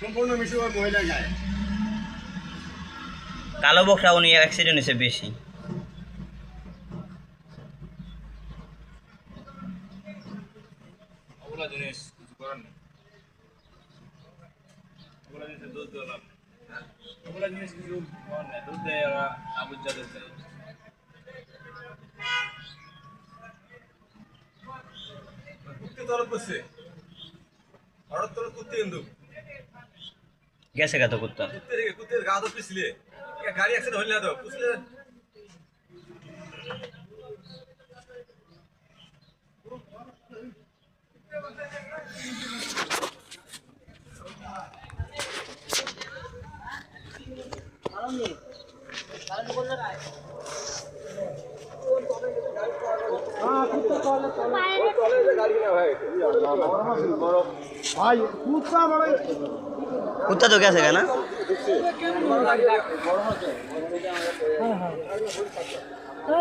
সম্পূর্ণ মিশু ওই মহিলা গায়ে। কালো বকরা উনি অ্যাক্সিডেন্ট হয়েছে বেশি। ওগুলা জিনিস কিছু করার নেই। ওগুলা জিনিস দুধ দিলাম। ওগুলা জিনিস কিছু করার নেই। দুধ দেয় ওরা আবুজ্জা দুধ দেয়। কুত্তে তরফ করছে। হঠাৎ তরফ কুত্তে কিন্তু। গেছে গা তো কুত্তা। কুত্তের গা তো পিছলে। গাড়ি অ্যাক্সিডেন্ট হইল না তো। পিছলে কুত্তা তো গেছে গা না?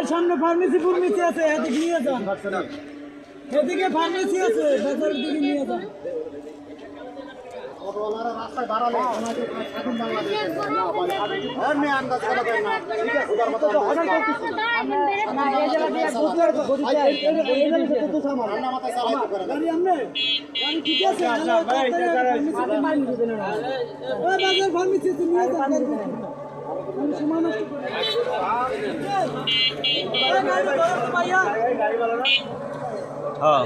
সামনে ফার্মেসি ফুর্মেসি আছে, এদিকে নিয়ে যান। এদিকে ফার্মেসি আছে, বাজারের দিকে নিয়ে যান। হ্যাঁ।